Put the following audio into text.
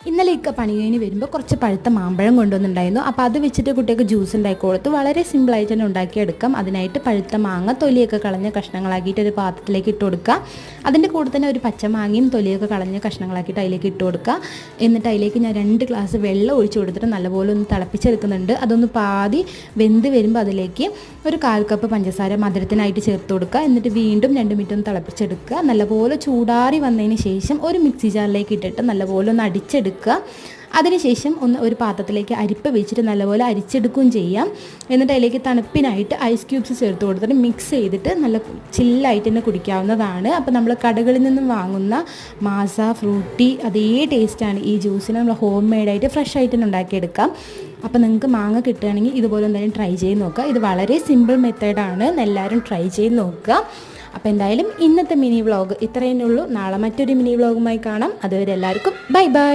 ഇന്നലെ ഇക്ക പണി കഴിഞ്ഞ് വരുമ്പോൾ കുറച്ച് പഴുത്ത മാമ്പഴം കൊണ്ടുവന്നിട്ടുണ്ടായിരുന്നു. അപ്പോൾ അത് വെച്ചിട്ട് കുട്ടികൾക്ക് ജ്യൂസ് ഉണ്ടാക്കി കൊടുത്തു. വളരെ സിമ്പിളായിട്ട് തന്നെ ഉണ്ടാക്കിയെടുക്കാം. അതിനായിട്ട് പഴുത്ത മാങ്ങ തൊലിയൊക്കെ കളഞ്ഞ് കഷ്ണങ്ങളാക്കിയിട്ട് ഒരു പാത്രത്തിലേക്ക് ഇട്ട് കൊടുക്കുക. അതിൻ്റെ കൂടെ തന്നെ ഒരു പച്ചമാങ്ങയും തൊലിയൊക്കെ കളഞ്ഞ് കഷ്ണങ്ങളാക്കിയിട്ട് അതിലേക്ക് ഇട്ട് കൊടുക്കുക. എന്നിട്ട് അതിലേക്ക് ഞാൻ 2 ഗ്ലാസ് വെള്ളം ഒഴിച്ച് കൊടുത്തിട്ട് നല്ലപോലെ ഒന്ന് തിളപ്പിച്ചെടുക്കുന്നുണ്ട്. അതൊന്ന് പാതി വെന്ത് വരുമ്പോൾ അതിലേക്ക് ഒരു 1/4 കപ്പ് പഞ്ചസാര മധുരത്തിനായിട്ട് ചേർത്ത് കൊടുക്കുക. എന്നിട്ട് വീണ്ടും 2 മിനിറ്റ് ഒന്ന് തിളപ്പിച്ചെടുക്കുക. നല്ലപോലെ ചൂടാറി വന്നതിന് ശേഷം ഒരു മിക്സി ജാറിലേക്ക് ഇട്ടിട്ട് നല്ലപോലെ ഒന്ന് അടിച്ചെടുക്കുക. അതിനുശേഷം ഒരു പാത്രത്തിലേക്ക് അരിപ്പ വെച്ചിട്ട് നല്ലപോലെ അരിച്ചെടുക്കുകയും ചെയ്യാം. എന്നിട്ട് അതിലേക്ക് തണുപ്പിനായിട്ട് ഐസ് ക്യൂബ്സ് ചേർത്ത് കൊടുത്തിട്ട് മിക്സ് ചെയ്തിട്ട് നല്ല ചില്ലായിട്ട് തന്നെ കുടിക്കാവുന്നതാണ്. അപ്പോൾ നമ്മൾ കടകളിൽ നിന്നും വാങ്ങുന്ന മാസ ഫ്രൂട്ടി അതേ ടേസ്റ്റാണ് ഈ ജ്യൂസിന്. നമ്മൾ ഹോം മെയ്ഡായിട്ട് ഫ്രഷ് ആയിട്ട് തന്നെ ഉണ്ടാക്കിയെടുക്കാം. അപ്പോൾ നിങ്ങൾക്ക് മാങ്ങ കിട്ടുകയാണെങ്കിൽ ഇതുപോലെ എന്തായാലും ട്രൈ ചെയ്ത് നോക്കുക. ഇത് വളരെ സിമ്പിൾ മെത്തേഡാണ്. എല്ലാവരും ട്രൈ ചെയ്ത് നോക്കുക. അപ്പോൾ എന്തായാലും ഇന്നത്തെ മിനി വ്ളോഗ് ഇത്രയേ ഉള്ളൂ. നാളെ മറ്റൊരു മിനി വ്ളോഗുമായി കാണാം. അതുവരെ എല്ലാവർക്കും ബൈ ബൈ.